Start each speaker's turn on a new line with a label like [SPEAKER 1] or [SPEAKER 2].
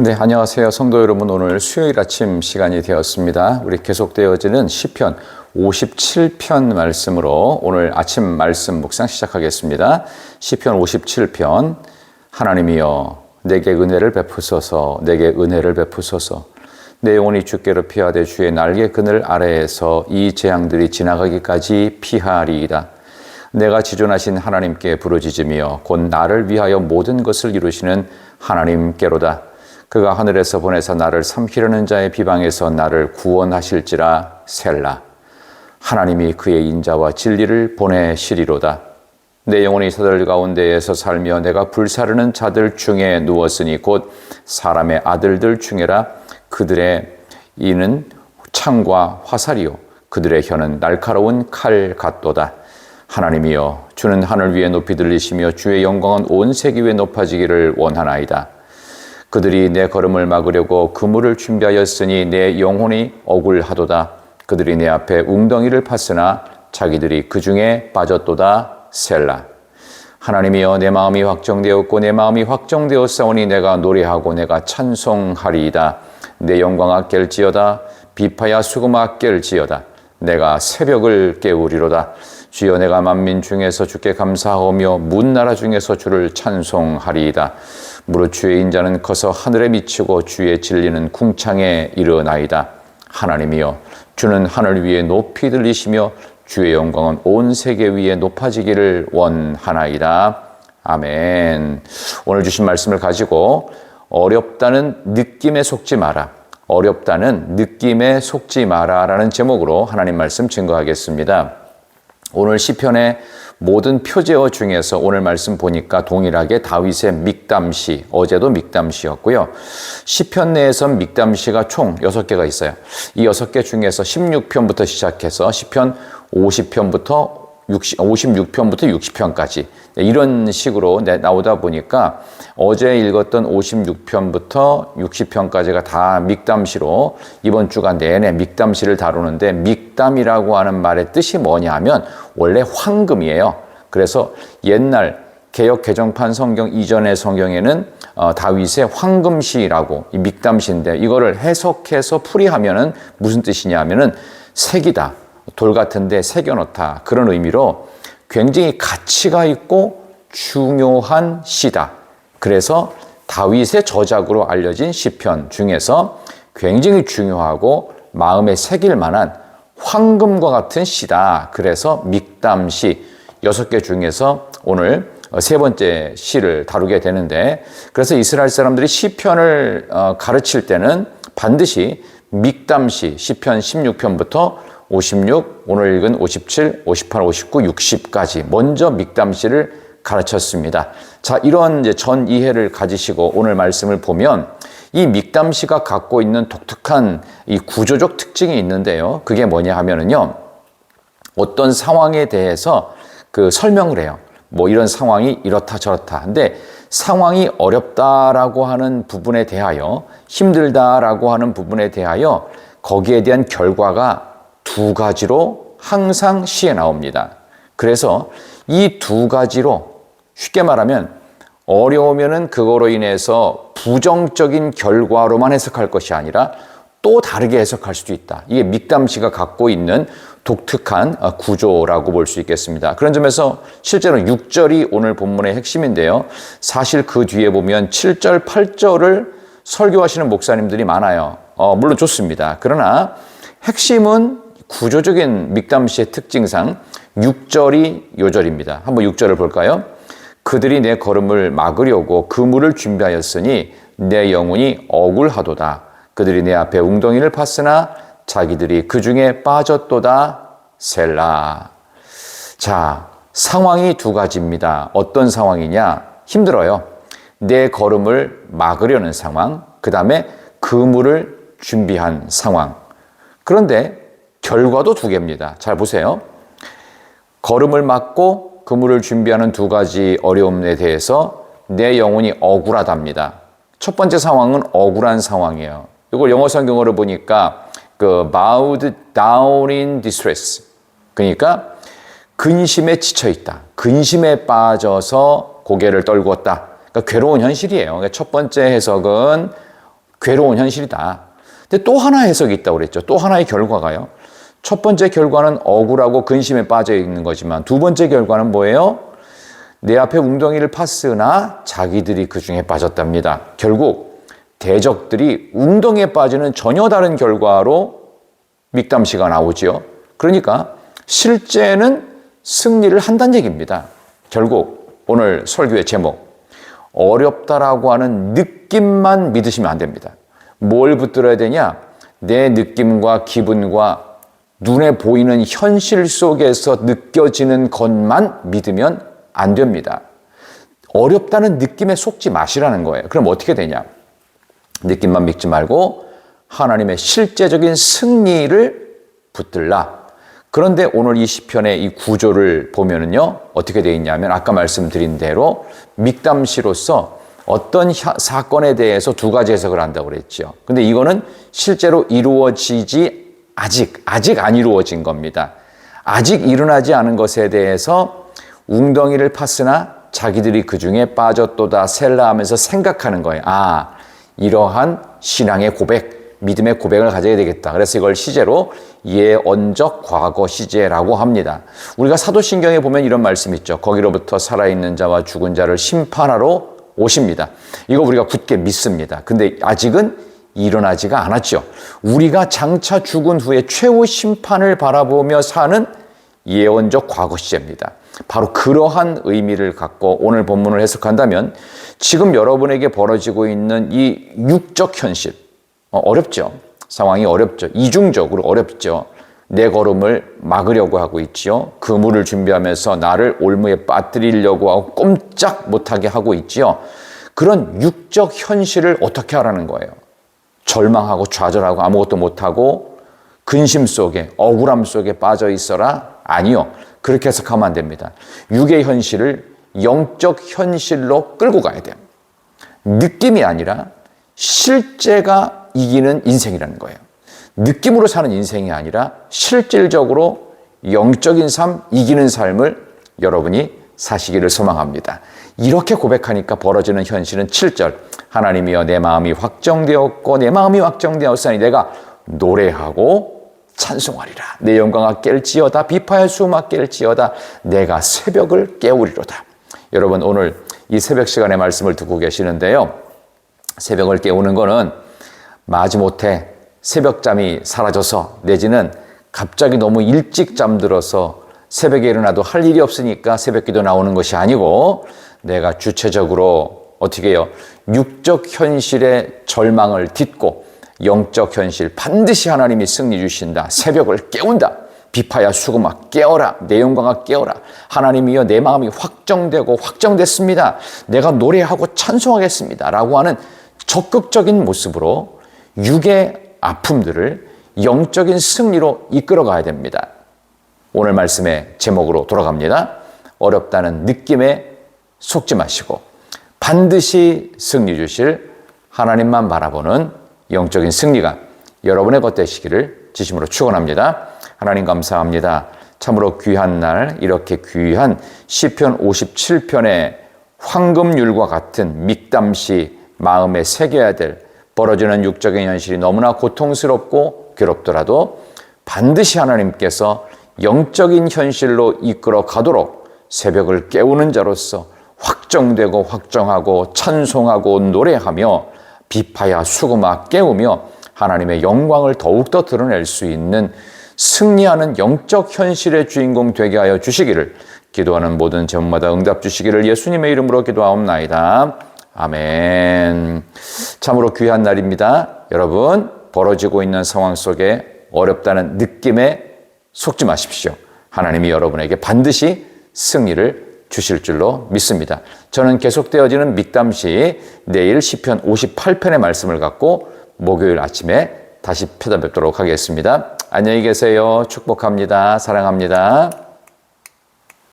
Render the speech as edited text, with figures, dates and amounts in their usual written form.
[SPEAKER 1] 네, 안녕하세요. 성도 여러분, 오늘 수요일 아침 시간이 되었습니다. 우리 계속되어지는 시편 57편 말씀으로 오늘 아침 말씀 묵상 시작하겠습니다. 시편 57편. 하나님이여 내게 은혜를 베푸소서, 내게 은혜를 베푸소서. 내 영혼이 주께로 피하되 주의 날개 그늘 아래에서 이 재앙들이 지나가기까지 피하리이다. 내가 지존하신 하나님께 부르짖으며 곧 나를 위하여 모든 것을 이루시는 하나님께로다. 그가 하늘에서 보내서 나를 삼키려는 자의 비방에서 나를 구원하실지라. 셀라. 하나님이 그의 인자와 진리를 보내시리로다. 내 영혼이 사들 가운데에서 살며 내가 불사르는 자들 중에 누웠으니 곧 사람의 아들들 중에라. 그들의 이는 창과 화살이요 그들의 혀는 날카로운 칼 같도다. 하나님이여 주는 하늘 위에 높이 들리시며 주의 영광은 온 세계 위에 높아지기를 원하나이다. 그들이 내 걸음을 막으려고 그물을 준비하였으니 내 영혼이 억울하도다. 그들이 내 앞에 웅덩이를 팠으나 자기들이 그 중에 빠졌도다. 셀라. 하나님이여 내 마음이 확정되었고 내 마음이 확정되었사오니 내가 노래하고 내가 찬송하리이다. 내 영광아 깰지어다. 비파야 수금아 깰지어다. 내가 새벽을 깨우리로다. 주여 내가 만민 중에서 주께 감사하오며 문나라 중에서 주를 찬송하리이다. 무릇 주의 인자는 커서 하늘에 미치고 주의 진리는 궁창에 이르나이다. 하나님이여 주는 하늘 위에 높이 들리시며 주의 영광은 온 세계 위에 높아지기를 원하나이다. 아멘. 오늘 주신 말씀을 가지고 어렵다는 느낌에 속지 마라. 어렵다는 느낌에 속지 마라 라는 제목으로 하나님 말씀 증거하겠습니다. 오늘 시편의 모든 표제어 중에서 오늘 말씀 보니까 동일하게 다윗의 믹담시, 어제도 믹담시였고요. 시편 내에선 믹담시가 총 6개가 있어요. 이 6개 중에서 16편부터 시작해서 시편 56편부터 60편까지 이런 식으로 나오다 보니까 어제 읽었던 56편부터 60편까지가 다 믹담시로 이번 주가 내내 믹담시를 다루는데 믹담이라고 하는 말의 뜻이 뭐냐면 원래 황금이에요. 그래서 옛날 개역 개정판 성경 이전의 성경에는 다윗의 황금시라고 이 믹담시인데 이거를 해석해서 풀이하면은 무슨 뜻이냐면은 색이다. 돌 같은데 새겨놓다. 그런 의미로 굉장히 가치가 있고 중요한 시다. 그래서 다윗의 저작으로 알려진 시편 중에서 굉장히 중요하고 마음에 새길 만한 황금과 같은 시다. 그래서 믹담시 6개 중에서 오늘 세 번째 시를 다루게 되는데 그래서 이스라엘 사람들이 시편을 가르칠 때는 반드시 믹담시 시편 16편부터 56, 오늘 읽은 57, 58, 59, 60까지 먼저 믹담시를 가르쳤습니다. 자, 이런 이제 전 이해를 가지시고 오늘 말씀을 보면 이 믹담시가 갖고 있는 독특한 이 구조적 특징이 있는데요. 그게 뭐냐 하면은요. 어떤 상황에 대해서 그 설명을 해요. 뭐 이런 상황이 이렇다 저렇다. 근데 상황이 어렵다라고 하는 부분에 대하여 힘들다라고 하는 부분에 대하여 거기에 대한 결과가 두 가지로 항상 시에 나옵니다. 그래서 이 두 가지로 쉽게 말하면 어려우면은 그거로 인해서 부정적인 결과로만 해석할 것이 아니라 또 다르게 해석할 수도 있다. 이게 믹담시가 갖고 있는 독특한 구조라고 볼 수 있겠습니다. 그런 점에서 실제로 6절이 오늘 본문의 핵심인데요. 사실 그 뒤에 보면 7절, 8절을 설교하시는 목사님들이 많아요. 물론 좋습니다. 그러나 핵심은 구조적인 믹담시의 특징상 6절이 요절입니다. 한번 6절을 볼까요? 그들이 내 걸음을 막으려고 그물을 준비하였으니 내 영혼이 억울하도다. 그들이 내 앞에 웅덩이를 팠으나 자기들이 그 중에 빠졌도다. 셀라. 자, 상황이 두 가지입니다. 어떤 상황이냐? 힘들어요. 내 걸음을 막으려는 상황, 그 다음에 그물을 준비한 상황. 그런데 결과도 두 개입니다. 잘 보세요. 걸음을 막고 그물을 준비하는 두 가지 어려움에 대해서 내 영혼이 억울하답니다. 첫 번째 상황은 억울한 상황이에요. 이걸 영어 성경어로 보니까 bowed down in distress. 그러니까 근심에 지쳐 있다. 근심에 빠져서 고개를 떨구었다. 그러니까 괴로운 현실이에요. 그러니까 첫 번째 해석은 괴로운 현실이다. 근데 또 하나 해석이 있다고 그랬죠. 또 하나의 결과가요. 첫 번째 결과는 억울하고 근심에 빠져 있는 거지만 두 번째 결과는 뭐예요? 내 앞에 웅덩이를 팠으나 자기들이 그 중에 빠졌답니다. 결국 대적들이 웅덩이에 빠지는 전혀 다른 결과로 믹담시가 나오죠. 그러니까 실제는 승리를 한다는 얘기입니다. 결국 오늘 설교의 제목, 어렵다라고 하는 느낌만 믿으시면 안 됩니다. 뭘 붙들어야 되냐? 내 느낌과 기분과 눈에 보이는 현실 속에서 느껴지는 것만 믿으면 안 됩니다. 어렵다는 느낌에 속지 마시라는 거예요. 그럼 어떻게 되냐? 느낌만 믿지 말고 하나님의 실제적인 승리를 붙들라. 그런데 오늘 이 시편의 이 구조를 보면은요, 어떻게 되어 있냐면 아까 말씀드린 대로 믹담시로서 어떤 사건에 대해서 두 가지 해석을 한다고 그랬죠. 근데 이거는 실제로 이루어지지 아직 안 이루어진 겁니다. 아직 일어나지 않은 것에 대해서 웅덩이를 팠으나 자기들이 그 중에 빠졌도다 셀라 하면서 생각하는 거예요. 아, 이러한 신앙의 고백, 믿음의 고백을 가져야 되겠다. 그래서 이걸 시제로 예언적 과거 시제라고 합니다. 우리가 사도신경에 보면 이런 말씀 있죠. 거기로부터 살아있는 자와 죽은 자를 심판하러 오십니다. 이거 우리가 굳게 믿습니다. 근데 아직은 일어나지가 않았죠. 우리가 장차 죽은 후에 최후 심판을 바라보며 사는 예언적 과거 시제입니다. 바로 그러한 의미를 갖고 오늘 본문을 해석한다면 지금 여러분에게 벌어지고 있는 이 육적 현실, 어렵죠. 상황이 어렵죠. 이중적으로 어렵죠. 내 걸음을 막으려고 하고 있지요. 그물을 준비하면서 나를 올무에 빠뜨리려고 하고 꼼짝 못하게 하고 있지요. 그런 육적 현실을 어떻게 하라는 거예요? 절망하고 좌절하고 아무것도 못하고 근심 속에 억울함 속에 빠져 있어라? 아니요. 그렇게 해석하면 안 됩니다. 육의 현실을 영적 현실로 끌고 가야 돼요. 느낌이 아니라 실제가 이기는 인생이라는 거예요. 느낌으로 사는 인생이 아니라 실질적으로 영적인 삶, 이기는 삶을 여러분이 사시기를 소망합니다. 이렇게 고백하니까 벌어지는 현실은 7절. 하나님이여 내 마음이 확정되었고 내 마음이 확정되었으니 내가 노래하고 찬송하리라. 내 영광아 깰지어다. 비파의 수음아 깰지어다. 내가 새벽을 깨우리로다. 여러분 오늘 이 새벽 시간의 말씀을 듣고 계시는데요. 새벽을 깨우는 거는 마지못해 새벽잠이 사라져서 내지는 갑자기 너무 일찍 잠들어서 새벽에 일어나도 할 일이 없으니까 새벽기도 나오는 것이 아니고 내가 주체적으로 어떻게 해요? 육적 현실의 절망을 딛고 영적 현실 반드시 하나님이 승리 주신다. 새벽을 깨운다. 비파야 수금아 깨어라. 내 영광아 깨어라. 하나님이여 내 마음이 확정되고 확정됐습니다. 내가 노래하고 찬송하겠습니다. 라고 하는 적극적인 모습으로 육의 아픔들을 영적인 승리로 이끌어 가야 됩니다. 오늘 말씀의 제목으로 돌아갑니다. 어렵다는 느낌에 속지 마시고 반드시 승리 주실 하나님만 바라보는 영적인 승리가 여러분의 것 되시기를 진심으로 축원합니다. 하나님 감사합니다. 참으로 귀한 날 이렇게 귀한 시편 57편의 황금률과 같은 믹담시 마음에 새겨야 될 벌어지는 육적인 현실이 너무나 고통스럽고 괴롭더라도 반드시 하나님께서 영적인 현실로 이끌어 가도록 새벽을 깨우는 자로서 확정되고 확정하고 찬송하고 노래하며 비파야 수금아 깨우며 하나님의 영광을 더욱더 드러낼 수 있는 승리하는 영적 현실의 주인공 되게 하여 주시기를 기도하는 모든 제목마다 응답 주시기를 예수님의 이름으로 기도하옵나이다. 아멘. 참으로 귀한 날입니다. 여러분 벌어지고 있는 상황 속에 어렵다는 느낌에 속지 마십시오. 하나님이 여러분에게 반드시 승리를 주실 줄로 믿습니다. 저는 계속되어지는 믹담시 내일 시편 58편의 말씀을 갖고 목요일 아침에 다시 찾아뵙도록 하겠습니다. 안녕히 계세요. 축복합니다. 사랑합니다.